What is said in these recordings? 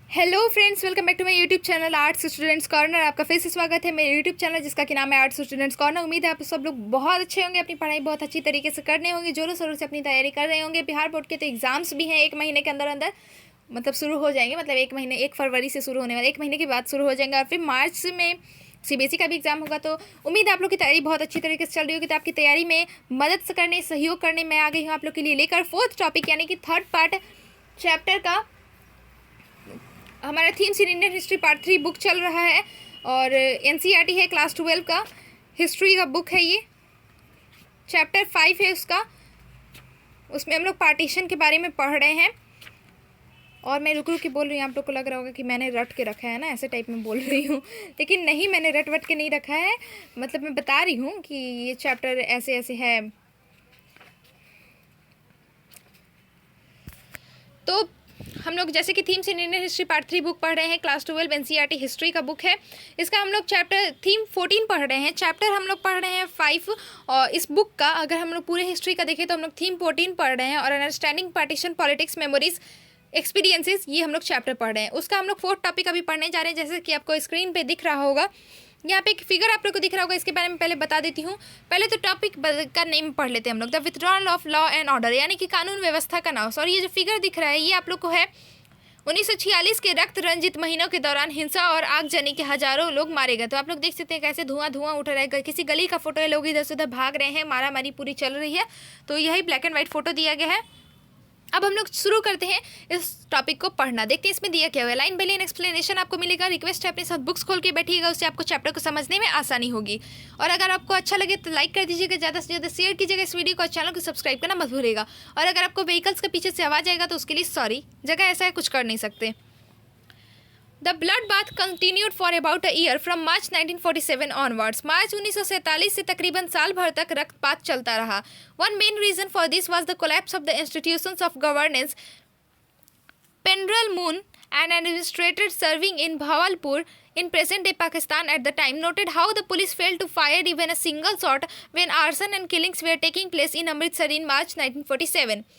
Hello friends, welcome back to my YouTube channel arts students corner. आपका फिर से स्वागत है मेरे यूट्यूब चैनल जिसका कि नाम है आर्ट्स स्टूडेंट्स कॉर्नर। उम्मीद है आप सब लोग बहुत अच्छे होंगे, अपनी पढ़ाई बहुत अच्छी तरीके से करने होंगे, जोरों शोरों से अपनी तैयारी कर रहे होंगे। बिहार बोर्ड के तो एग्जाम्स भी हैं 1 महीने के अंदर अंदर, मतलब शुरू हो जाएंगे। मतलब 1 महीने, 1 फरवरी से शुरू होने वाले, 1 महीने के बाद शुरू हो जाएंगे और फिर मार्च में सीबीएसई का भी एग्जाम होगा। तो उम्मीद है आप लोग की तैयारी बहुत अच्छी तरीके से चल रही होगी। तो आपकी तैयारी में मदद करने, सहयोग करने मैं आ गई हूँ आप लोग के लिए लेकर 4th टॉपिक यानी कि 3rd पार्ट चैप्टर का। हमारा themes in Indian history part 3 book चल रहा है और एनसीईआरटी है क्लास 12 का हिस्ट्री का बुक है। ये चैप्टर 5 है उसका। उसमें हम लोग पार्टीशन के बारे में पढ़ रहे हैं और मैं रुक रुक के बोल रही हूँ। आप लोग को लग रहा होगा कि मैंने रट के रखा है ना, ऐसे टाइप में बोल रही हूँ, लेकिन नहीं, मैंने रट वट के नहीं रखा है। मतलब मैं बता रही हूँ कि ये चैप्टर ऐसे ऐसे है। तो हम लोग जैसे कि themes in Indian history part 3 book पढ़ रहे हैं, क्लास 12 एनसीईआरटी हिस्ट्री का बुक है। इसका हम लोग चैप्टर थीम 14 पढ़ रहे हैं, चैप्टर हम लोग पढ़ रहे हैं 5। और इस बुक का अगर हम लोग पूरे हिस्ट्री का देखें तो हम लोग थीम 14 पढ़ रहे हैं और understanding partition politics memories experiences, ये हम लोग चैप्टर पढ़ रहे हैं। उसका हम लोग 4th टॉपिक अभी पढ़ने जा रहे हैं। जैसे कि आपको स्क्रीन पर दिख रहा होगा, यहाँ पे एक फिगर आप लोग को दिख रहा होगा, इसके बारे में पहले बता देती हूँ। पहले तो टॉपिक का नेम पढ़ लेते हैं हम लोग, the withdrawal of law and order, यानी कि कानून व्यवस्था का नाश। और ये जो फिगर दिख रहा है ये आप लोग को है 1946 के रक्त रंजित महीनों के दौरान हिंसा और आगजनी के हजारों लोग मारे गए। तो आप लोग देख सकते हैं कैसे धुआं धुआं उठ रहा है। किसी गली का फोटो है, लोग इधर से उधर भाग रहे हैं, मारा मारी पूरी चल रही है। तो यही ब्लैक एंड व्हाइट फोटो दिया गया है। अब हम लोग शुरू करते हैं इस टॉपिक को पढ़ना। देखते हैं इसमें दिया क्या हुआ है। लाइन बाय लाइन एक्सप्लेनेशन आपको मिलेगा। रिक्वेस्ट है अपने साथ बुक्स खोल के बैठिएगा, उससे आपको चैप्टर को समझने में आसानी होगी। और अगर आपको अच्छा लगे तो लाइक कर दीजिएगा, ज़्यादा से ज़्यादा शेयर कीजिएगा इस वीडियो को और चैनल को सब्सक्राइब करना मत भूलिएगा। और अगर आपको व्हीकल्स के पीछे से आवाज़ आएगा तो उसके लिए सॉरी, जगह ऐसा है कुछ कर नहीं सकते। The bloodbath continued for about a year from March 1947 onwards. मार्च 1947 से तकरीबन साल भर तक रक्तपात चलता रहा। One main reason for this was the collapse of the institutions of governance. Penral Moon, an administrator serving in Bhavalpur in present-day Pakistan at the time, noted how the police failed to fire even a single shot when arson and killings were taking place in Amritsar in March 1947.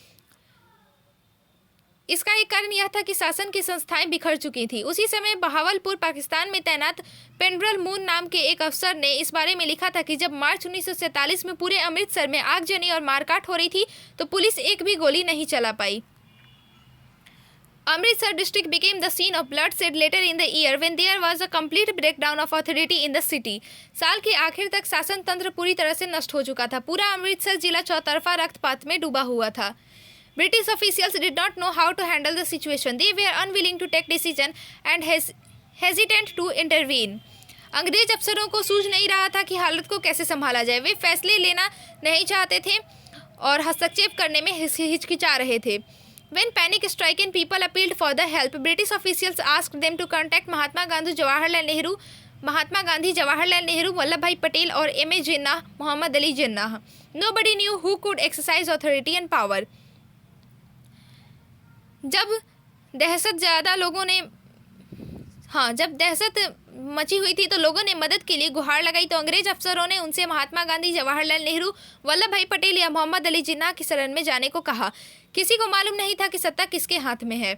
इसका एक कारण यह था कि शासन की संस्थाएं बिखर चुकी थी। उसी समय बहावलपुर पाकिस्तान में तैनात पेंड्रल मून नाम के एक अफसर ने इस बारे में लिखा था कि जब मार्च 1947 में पूरे अमृतसर में आगजनी और मारकाट हो रही थी तो पुलिस एक भी गोली नहीं चला पाई। Amritsar district became the scene of bloodshed later in the year when there was a complete breakdown of authority in the city. साल के आखिर तक शासन तंत्र पूरी तरह से नष्ट हो चुका था। पूरा अमृतसर जिला चौतरफा रक्तपात में डूबा हुआ था। British officials did not know how to handle the situation. They were unwilling to take decision and hesitant to intervene. अंग्रेज अफसरों को सूझ नहीं रहा था कि हालत को कैसे संभाला जाए। वे फैसले लेना नहीं चाहते थे और हस्तक्षेप करने में हिचकिचा रहे थे। When panic struck and people appealed for the help, British officials asked them to contact Mahatma Gandhi, Jawaharlal Nehru, Vallabh भाई पटेल और M.A. Jinnah, Mohammad Ali Jinnah. Nobody knew who could exercise authority and power. जब दहशत मची हुई थी तो लोगों ने मदद के लिए गुहार लगाई। तो अंग्रेज अफसरों ने उनसे महात्मा गांधी, जवाहरलाल नेहरू, वल्लभ भाई पटेल या मोहम्मद अली जिन्ना की शरण में जाने को कहा। किसी को मालूम नहीं था कि सत्ता किसके हाथ में है।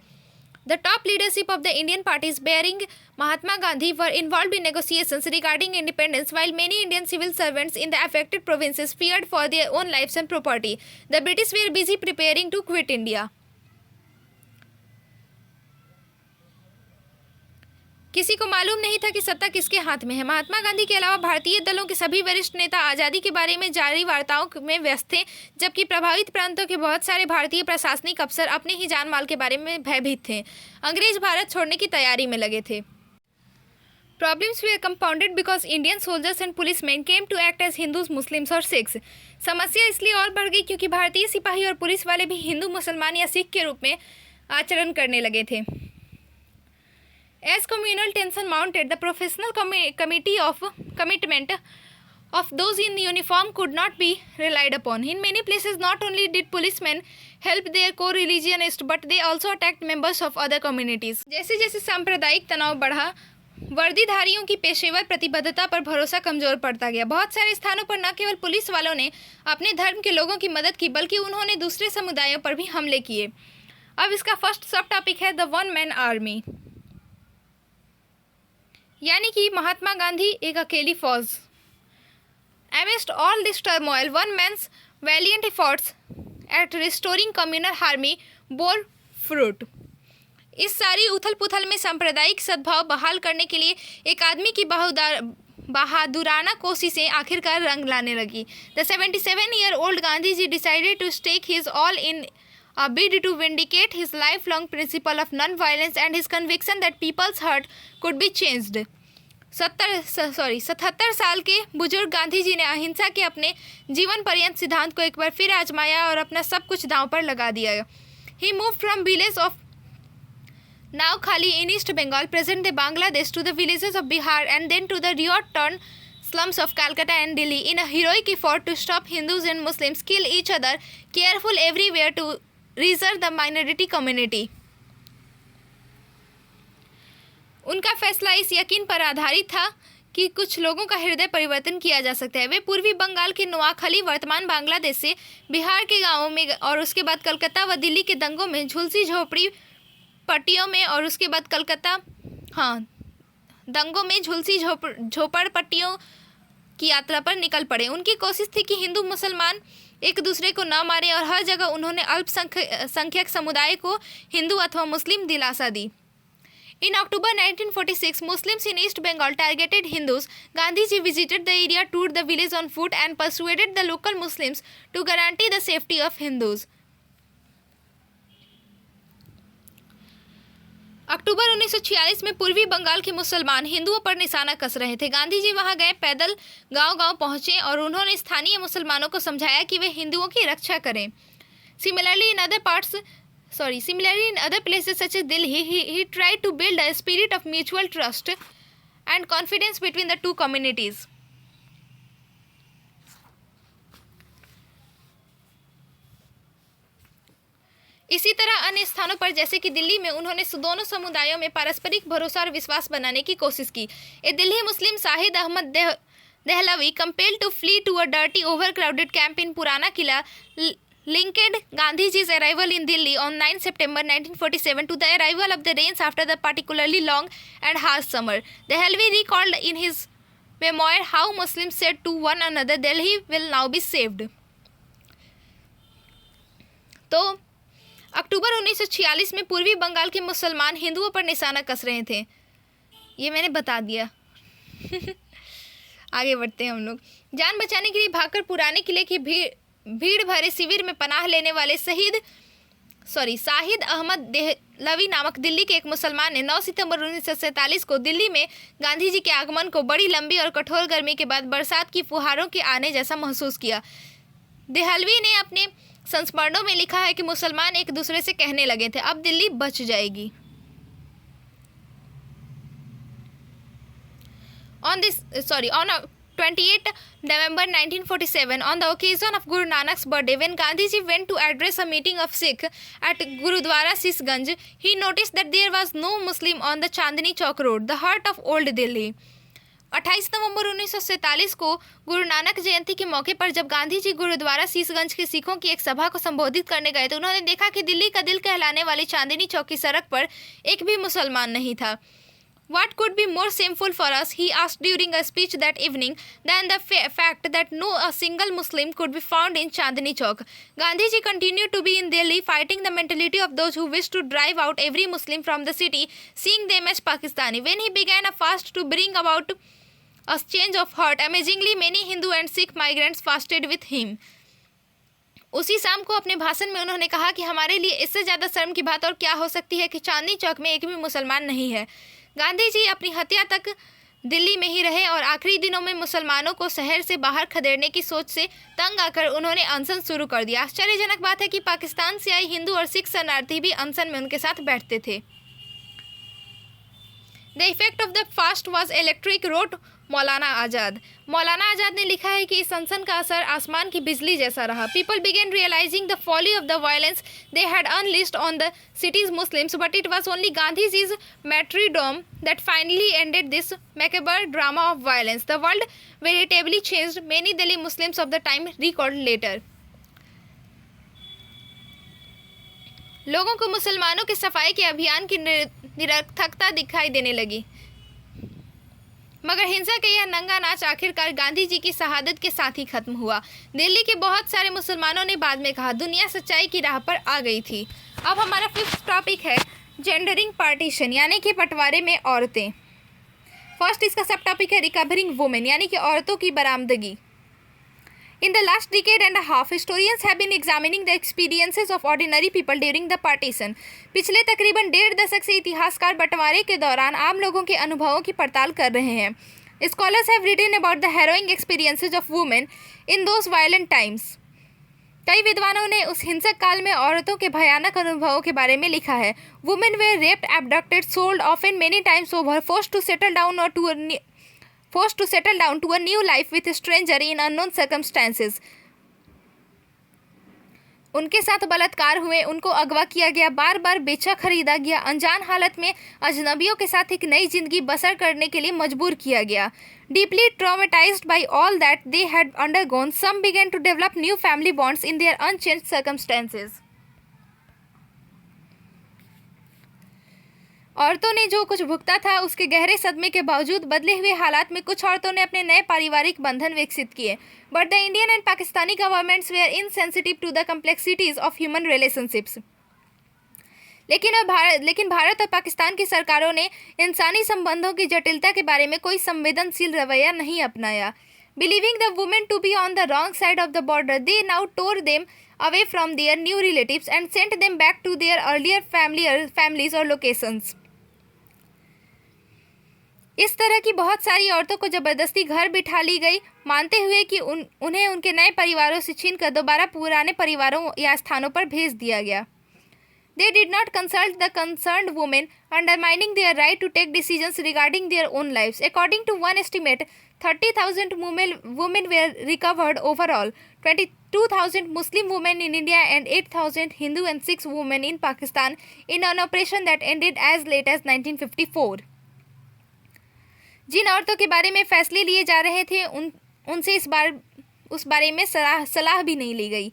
The top leadership of the Indian parties bearing Mahatma Gandhi were involved in negotiations regarding independence, while many Indian civil servants in the affected provinces feared for their own lives and property. The British were busy preparing to quit India. किसी को मालूम नहीं था कि सत्ता किसके हाथ में है। महात्मा गांधी के अलावा भारतीय दलों के सभी वरिष्ठ नेता आज़ादी के बारे में जारी वार्ताओं में व्यस्त थे, जबकि प्रभावित प्रांतों के बहुत सारे भारतीय प्रशासनिक अफसर अपने ही जान माल के बारे में भयभीत थे। अंग्रेज भारत छोड़ने की तैयारी में लगे थे। Problems were compounded because Indian soldiers and policemen came to act as Hindus, Muslims और Sikhs. समस्या इसलिए और बढ़ गई क्योंकि भारतीय सिपाही और पुलिस वाले भी हिंदू, मुसलमान या सिख के रूप में आचरण करने लगे थे। As communal tension mounted, the professional commitment of those in uniform could not be relied upon. In many places, not only did policemen help their co-religionists, but they also attacked members of other communities. जैसे जैसे सांप्रदायिक तनाव बढ़ा, वर्दीधारियों की पेशेवर प्रतिबद्धता पर भरोसा कमजोर पड़ता गया। बहुत सारे स्थानों पर न केवल पुलिस वालों ने अपने धर्म के लोगों की मदद की, बल्कि उन्होंने दूसरे समुदायों पर भी हमले किए। अब इसका फर्स्ट सब टॉपिक है द वन मैन आर्मी। यानी कि महात्मा गांधी एक अकेली फौज। Amidst all this turmoil, one man's valiant efforts at restoring communal harmony bore fruit. इस सारी उथल पुथल में सांप्रदायिक सद्भाव बहाल करने के लिए एक आदमी की बहादुराना कोशिशें आखिरकार रंग लाने लगी। The 77-year-old Gandhi ji decided to stake his all in a bid to vindicate his lifelong principle of non-violence and his conviction that people's heart could be changed. 77 साल के बुजुर्ग गांधी जी ने अहिंसा के अपने जीवन पर्यंत सिद्धांत को एक बार फिर आजमाया और अपना सब कुछ दांव पर लगा दिया। He moved from village of now Khali in East Bengal, present day Bangladesh, to the villages of Bihar and then to the riot-torn slums of Calcutta and Delhi in a heroic effort to stop Hindus and Muslims kill each other, careful everywhere to reserve the minority community. उनका फैसला इस यकीन पर आधारित था कि कुछ लोगों का हृदय परिवर्तन किया जा सकता है। वे पूर्वी बंगाल के नोआखली वर्तमान बांग्लादेश से बिहार के गांवों में और उसके बाद कलकत्ता व दिल्ली के दंगों में झुलसी झोपड़ी पट्टियों में और उसके बाद दंगों में झुलसी झोपड़पट्टियों की यात्रा पर निकल पड़े। उनकी कोशिश थी कि हिंदू मुसलमान एक दूसरे को न मारे और हर जगह उन्होंने अल्पसंख्यक समुदाय को हिंदू अथवा मुस्लिम दिलासा दी। In October 1946, Muslims in East Bengal targeted Hindus. Gandhi ji visited the area, toured the village on foot and persuaded the local Muslims to guarantee the safety of Hindus. अक्टूबर 1946 में पूर्वी बंगाल के मुसलमान हिंदुओं पर निशाना कस रहे थे। गांधी जी वहां गए, पैदल गांव-गांव पहुंचे और उन्होंने स्थानीय मुसलमानों को समझाया कि वे हिंदुओं की रक्षा करें। Similarly, in other places such as Delhi, he tried to build a spirit of mutual trust and confidence between the two communities. इसी तरह अन्य स्थानों पर जैसे कि दिल्ली में उन्होंने दोनों समुदायों में पारस्परिक भरोसा और विश्वास बनाने की कोशिश की। ए दिल्ली मुस्लिम Shahid Ahmad Dehlvi compelled to flee to a dirty overcrowded camp in Purana Killa linked Gandhiji's arrival in Delhi on 9 September 1947 to the arrival of the rains after the particularly long and harsh summer. Dehelvi recalled in his memoir how Muslims said to one another, Delhi will now be saved. तो अक्टूबर 1946 में पूर्वी बंगाल के मुसलमान हिंदुओं पर निशाना कस रहे थे। ये मैंने बता दिया। आगे बढ़ते हैं हम लोग। जान बचाने के लिए भागकर पुराने किले की भीड़ भरे शिविर में पनाह लेने वाले शाहिद अहमद देहलवी नामक दिल्ली के एक मुसलमान ने 9 सितंबर 1947 को दिल्ली में गांधी जी के आगमन को बड़ी लंबी और कठोर गर्मी के बाद बरसात की फुहारों के आने जैसा महसूस किया। देहलवी ने अपने संस्मरणों में लिखा है कि मुसलमान एक दूसरे से कहने लगे थे, अब दिल्ली बच जाएगी। On 28 November 1947, on the occasion of Guru Nanak's birthday, when Gandhiji went to address a meeting of Sikh at Gurudwara Sisganj, he noticed that there was no Muslim on the Chandni Chowk Road, the heart of Old Delhi. 28 नवंबर 1947 को गुरु नानक जयंती के मौके पर जब गांधी जी गुरुद्वारा शीशगंज के सिखों की एक सभा को संबोधित करने गए तो उन्होंने देखा कि दिल्ली का दिल कहलाने वाली चांदनी चौक की सड़क पर एक भी मुसलमान नहीं था। What could be more shameful for us, he asked during a speech that evening, than the fact that no a single Muslim could be found in Chandni Chowk. Gandhiji continued to be in Delhi, fighting the mentality of those who wished to drive out every Muslim from the city, seeing them as Pakistani. When he began a fast to bring about a change of heart, amazingly many Hindu and Sikh migrants fasted with him. उसी शाम को अपने भाषण में उन्होंने कहा कि हमारे लिए इससे ज़्यादा शर्म की बात और क्या हो सकती है कि चांदनी चौक में एक भी मुसलमान नहीं है। गांधी जी अपनी हत्या तक दिल्ली में ही रहे और आखिरी दिनों में मुसलमानों को शहर से बाहर खदेड़ने की सोच से तंग आकर उन्होंने अनशन शुरू कर दिया। आश्चर्यजनक बात है कि पाकिस्तान से आई हिंदू और सिख शरणार्थी भी अनशन में उनके साथ बैठते थे। The effect of the fast was electric, wrote मौलाना आज़ाद। मौलाना आज़ाद ने लिखा है कि इस अनशन का असर आसमान की बिजली जैसा रहा। People began realizing the folly of the violence they had unleashed on the city's Muslims, but it was only Gandhiji's martyrdom that finally ended this macabre drama of violence. The world veritably changed, many Delhi Muslims of the time recalled later. लोगों को मुसलमानों के सफाई के अभियान की निरर्थकता दिखाई देने लगी। मगर हिंसा का यह नंगा नाच आखिरकार गांधी जी की शहादत के साथ ही खत्म हुआ। दिल्ली के बहुत सारे मुसलमानों ने बाद में कहा दुनिया सच्चाई की राह पर आ गई थी। अब हमारा फिफ्थ टॉपिक है जेंडरिंग पार्टीशन, यानी कि बंटवारे में औरतें। फर्स्ट इसका सब टॉपिक है रिकवरिंग वुमेन, यानी कि औरतों की बरामदगी। In the last decade and a half, historians have been examining the experiences of ordinary people during the partition. पिछले तकरीबन 1.5 दशक से इतिहासकार बंटवारे के दौरान आम लोगों के अनुभवों की पड़ताल कर रहे हैं। Scholars have written about the harrowing experiences of women in those violent times. कई विद्वानों ने उस हिंसक काल में औरतों के भयानक अनुभवों के बारे में लिखा है। Women were raped, abducted, sold, often many times over, forced to settle down to a new life with a stranger in unknown circumstances. उनके साथ बलात्कार हुए, उनको अगवा किया गया, बार बार बेचा खरीदा गया, अनजान हालत में अजनबियों के साथ एक नई जिंदगी बसर करने के लिए मजबूर किया गया. Deeply traumatized by all that they had undergone, some began to develop new family bonds in their unchanged circumstances. औरतों ने जो कुछ भुगता था उसके गहरे सदमे के बावजूद बदले हुए हालात में कुछ औरतों ने अपने नए पारिवारिक बंधन विकसित किए. But the Indian and Pakistani governments were insensitive to the complexities of human relationships. लेकिन भारत और पाकिस्तान की सरकारों ने इंसानी संबंधों की जटिलता के बारे में कोई संवेदनशील रवैया नहीं अपनाया. Believing the women to be on the wrong side of the border, they now tore them away from their new relatives and sent them back to their earlier families or locations. इस तरह की बहुत सारी औरतों को जबरदस्ती घर बिठा ली गई, मानते हुए कि उन्हें उनके नए परिवारों से छीनकर दोबारा पुराने परिवारों या स्थानों पर भेज दिया गया. They did not consult the concerned women, undermining their right to take decisions regarding their own lives. According to one estimate, 30,000 women were recovered overall, 22,000 Muslim women in India and 8,000 Hindu and 6 women in Pakistan in an operation that ended as late as 1954. जिन औरतों के बारे में फैसले लिए जा रहे थे उनसे उस बारे में सलाह भी नहीं ली गई.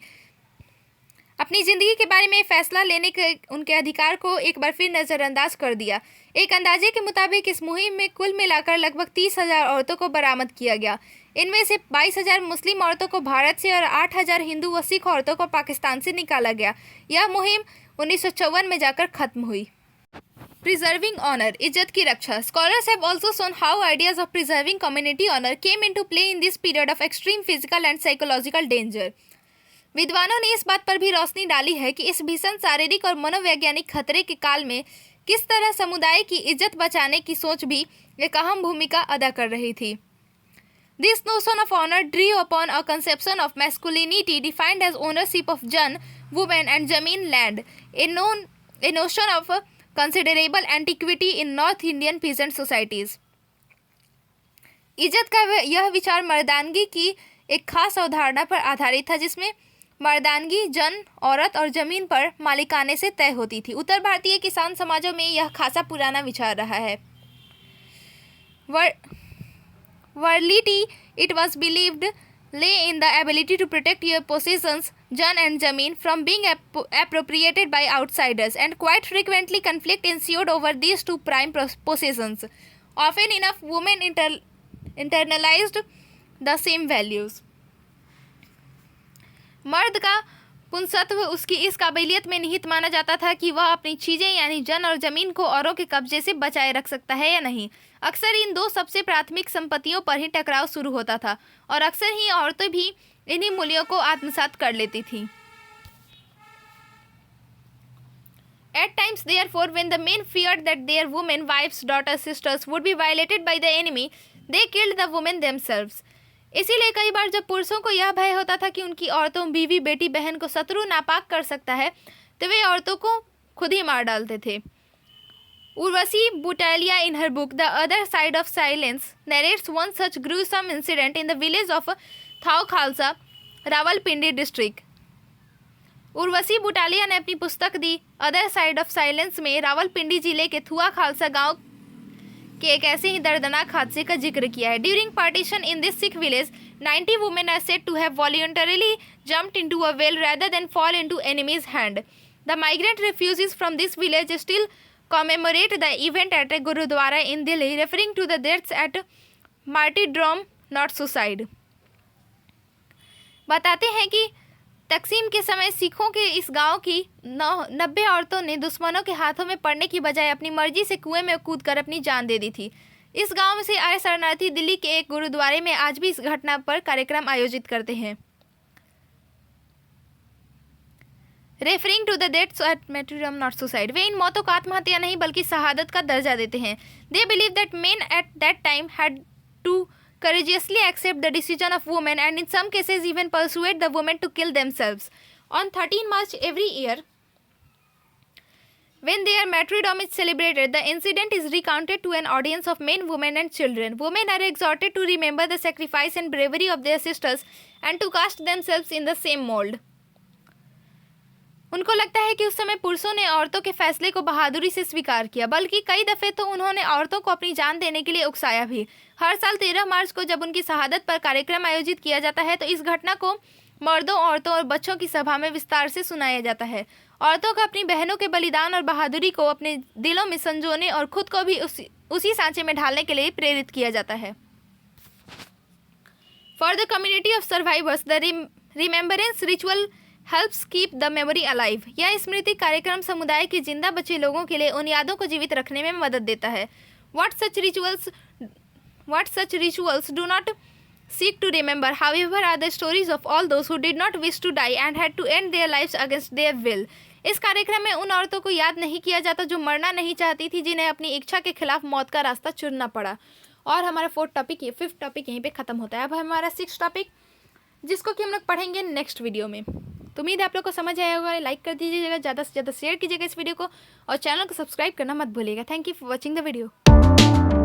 अपनी ज़िंदगी के बारे में फैसला लेने के उनके अधिकार को एक बार फिर नज़रअंदाज कर दिया. एक अंदाजे के मुताबिक इस मुहिम में कुल मिलाकर लगभग 30,000 औरतों को बरामद किया गया. इनमें से 22,000 मुस्लिम औरतों को भारत से और 8,000 हिंदू व सिख औरतों को पाकिस्तान से निकाला गया. यह मुहिम 1954 में जाकर खत्म हुई. Preserving honor, इज्जत की रक्षा. Scholars have also shown how ideas of preserving community honor came into play in this period of extreme physical and psychological danger. विद्वानों ने इस बात पर भी रोशनी डाली है कि इस भीषण शारीरिक और मनोवैज्ञानिक खतरे के काल में किस तरह समुदाय की इज्जत बचाने की सोच भी एक अहम भूमिका अदा कर रही थी. This notion of honor drew upon a conception of masculinity defined as ownership of jan, women and zameen land, a notion of considerable antiquity in North Indian peasant societies. इज्जत का यह विचार मर्दानगी की एक खास अवधारणा पर आधारित था जिसमें मर्दानगी जन, औरत और जमीन पर मालिकाने से तय होती थी. उत्तर भारतीय किसान समाजों में यह खासा पुराना विचार रहा है. Virility, it was believed, lay in the ability to protect your possessions, jan and zameen, from being appropriated by outsiders, and quite frequently conflict ensued over these two prime possessions. Often enough, women internalized the same values. मर्द का पुंसत्व उसकी इस काबिलियत में निहित माना जाता था कि वह अपनी चीज़ें यानी जन और ज़मीन को औरों के कब्जे से बचाए रख सकता है या नहीं. अक्सर इन दो सबसे प्राथमिक संपत्तियों पर ही टकराव शुरू होता था और अक्सर ही औरतें भी इन्हीं मूल्यों को आत्मसात कर लेती थीं. At times, therefore, when the men feared that their women, wives, daughters, sisters would be violated by the enemy, they killed the women themselves. इसीलिए कई बार जब पुरुषों को यह भय होता था कि उनकी औरतों, बीवी, बेटी, बहन को शत्रु नापाक कर सकता है तो वे औरतों को खुद ही मार डालते थे. Urvashi Butalia in her book The Other Side of Silence narrates one such gruesome incident in the village of Thau Khalsa, Rawalpindi district. Urvashi Butalia ने अपनी पुस्तक the other side of silence में रावलपिंडी जिले के थुआ खालसा गांव के एक ऐसे ही दर्दनाक हादसे का जिक्र किया है. During partition in this Sikh village 90 women are said to have voluntarily jumped into a well rather than fall into enemy's hand. The migrant refugees from this village still commemorate the event at a Gurudwara in Delhi, referring to the deaths at martyrdom not suicide. बताते हैं कि तकसीम के समय सिखों के इस गांव की 90 औरतों ने दुश्मनों के हाथों में पड़ने की बजाय अपनी मर्जी से कुएं में कूदकर अपनी जान दे दी थी। इस गांव से आए शरणार्थी दिल्ली के एक गुरुद्वारे में आज भी इस घटना पर कार्यक्रम आयोजित करते हैं। Referring to the deaths at martyrdom not suicide, वे इन मौतों को आत्महत्या नहीं बल्कि शहादत का दर्जा देते हैं। They believe that men at that time had to courageously accept the decision of women and in some cases even persuade the women to kill themselves. On 13 March every year, when their martyrdom is celebrated, the incident is recounted to an audience of men, women and children. Women are exhorted to remember the sacrifice and bravery of their sisters and to cast themselves in the same mold. उनको लगता है कि उस समय पुरुषों ने औरतों के फैसले को बहादुरी से स्वीकार किया, बल्कि कई दफ़े तो उन्होंने औरतों को अपनी जान देने के लिए उकसाया भी। हर साल 13 मार्च को जब उनकी शहादत पर कार्यक्रम आयोजित किया जाता है तो इस घटना को मर्दों, औरतों और बच्चों की सभा में विस्तार से सुनाया जाता है। औरतों को अपनी बहनों के बलिदान और बहादुरी को अपने दिलों में संजोने और खुद को भी उसी सांचे में ढालने के लिए प्रेरित किया जाता है। For the community of survivors the remembrance ritual helps keep the memory alive. यह स्मृति कार्यक्रम समुदाय के जिंदा बचे लोगों के लिए उन यादों को जीवित रखने में मदद देता है। What such rituals do not seek to remember, however, are the stories of all those who did not wish to die and had to end their lives against their will. इस कार्यक्रम में उन औरतों को याद नहीं किया जाता जो मरना नहीं चाहती थी, जिन्हें अपनी इच्छा के खिलाफ मौत का रास्ता चुनना पड़ा। और हमारा फिफ्थ टॉपिक यहीं पे ख़त्म होता है। अब हमारा 6th टॉपिक, जिसको कि हम लोग पढ़ेंगे नेक्स्ट वीडियो में। तो उम्मीद है आप लोग को समझ आया होगा। लाइक कर दीजिएगा, ज़्यादा से ज़्यादा शेयर कीजिएगा इस वीडियो को और चैनल को सब्सक्राइब करना मत भूलिएगा। Thank you for watching the video.